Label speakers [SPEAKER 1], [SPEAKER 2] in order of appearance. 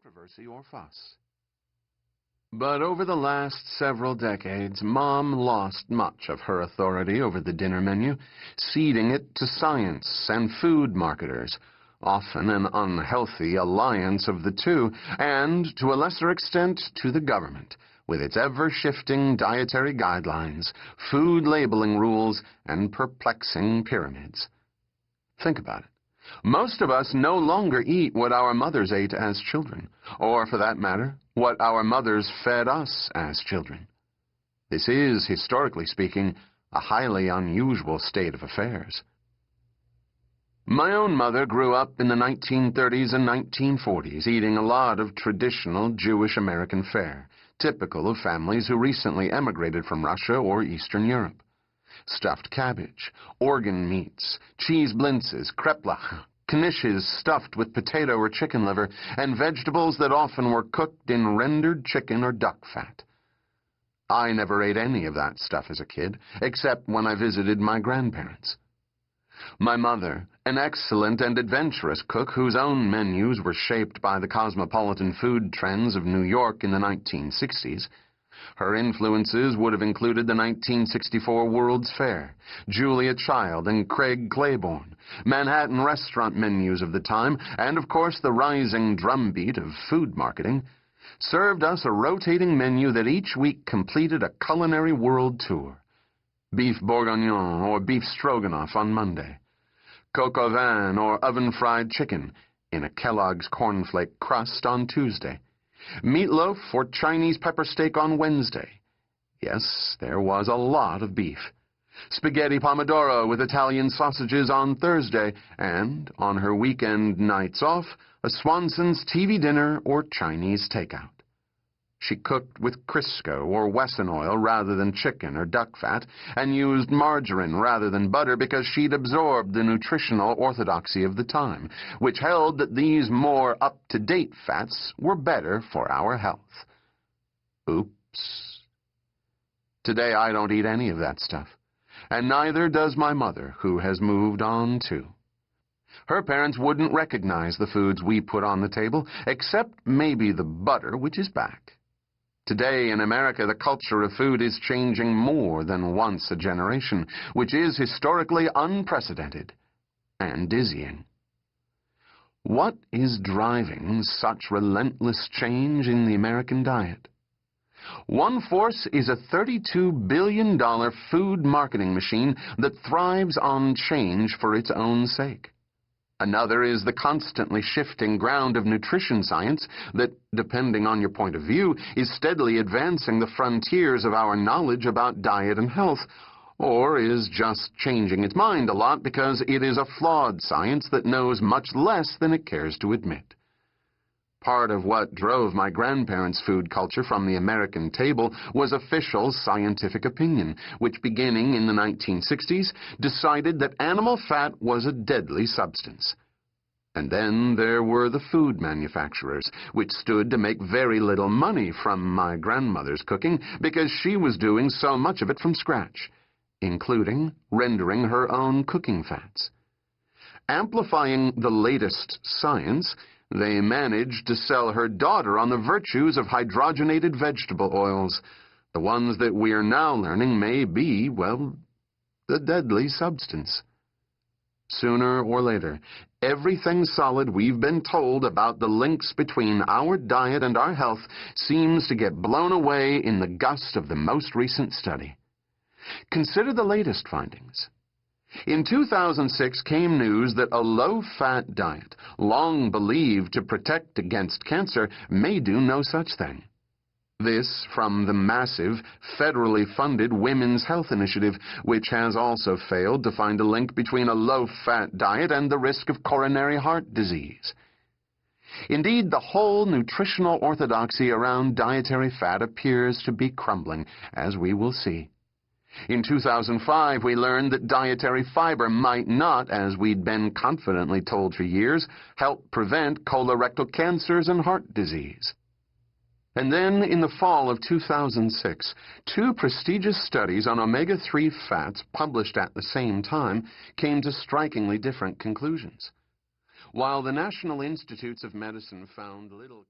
[SPEAKER 1] controversy or fuss. But over the last several decades, Mom lost much of her authority over the dinner menu, ceding it to science and food marketers, often an unhealthy alliance of the two, and, to a lesser extent, to the government, with its ever-shifting dietary guidelines, food labeling rules, and perplexing pyramids. Think about it. Most of us no longer eat what our mothers ate as children, or, for that matter, what our mothers fed us as children. This is, historically speaking, a highly unusual state of affairs. My own mother grew up in the 1930s and 1940s, eating a lot of traditional Jewish American fare, typical of families who recently emigrated from Russia or Eastern Europe. Stuffed cabbage, organ meats, cheese blintzes, kreplach, knishes stuffed with potato or chicken liver, and vegetables that often were cooked in rendered chicken or duck fat. I never ate any of that stuff as a kid, except when I visited my grandparents. My mother, an excellent and adventurous cook whose own menus were shaped by the cosmopolitan food trends of New York in the 1960s, her influences would have included the 1964 World's Fair, Julia Child and Craig Claiborne, Manhattan restaurant menus of the time, and of course the rising drumbeat of food marketing, served us a rotating menu that each week completed a culinary world tour. Beef bourguignon or beef stroganoff on Monday, coq au vin or oven-fried chicken in a Kellogg's cornflake crust on Tuesday, meatloaf or Chinese pepper steak on Wednesday. Yes, there was a lot of beef. Spaghetti pomodoro with Italian sausages on Thursday, and, on her weekend nights off, a Swanson's TV dinner or Chinese takeout. She cooked with Crisco or Wesson oil rather than chicken or duck fat, and used margarine rather than butter because she'd absorbed the nutritional orthodoxy of the time, which held that these more up-to-date fats were better for our health. Oops. Today I don't eat any of that stuff, and neither does my mother, who has moved on too. Her parents wouldn't recognize the foods we put on the table, except maybe the butter, which is back. Today in America, the culture of food is changing more than once a generation, which is historically unprecedented and dizzying. What is driving such relentless change in the American diet? One force is a $32 billion food marketing machine that thrives on change for its own sake. Another is the constantly shifting ground of nutrition science that, depending on your point of view, is steadily advancing the frontiers of our knowledge about diet and health, or is just changing its mind a lot because it is a flawed science that knows much less than it cares to admit. Part of what drove my grandparents' food culture from the American table was official scientific opinion, which, beginning in the 1960s, decided that animal fat was a deadly substance. And then there were the food manufacturers, which stood to make very little money from my grandmother's cooking because she was doing so much of it from scratch, including rendering her own cooking fats. Amplifying the latest science, they managed to sell her daughter on the virtues of hydrogenated vegetable oils, the ones that we are now learning may be, well, the deadly substance. Sooner or later, everything solid we've been told about the links between our diet and our health seems to get blown away in the gust of the most recent study. Consider the latest findings. In 2006 came news that a low-fat diet, long believed to protect against cancer, may do no such thing. This from the massive, federally funded Women's Health Initiative, which has also failed to find a link between a low-fat diet and the risk of coronary heart disease. Indeed, the whole nutritional orthodoxy around dietary fat appears to be crumbling, as we will see. In 2005, we learned that dietary fiber might not, as we'd been confidently told for years, help prevent colorectal cancers and heart disease. And then, in the fall of 2006, two prestigious studies on omega-3 fats published at the same time came to strikingly different conclusions. While the National Institutes of Medicine found little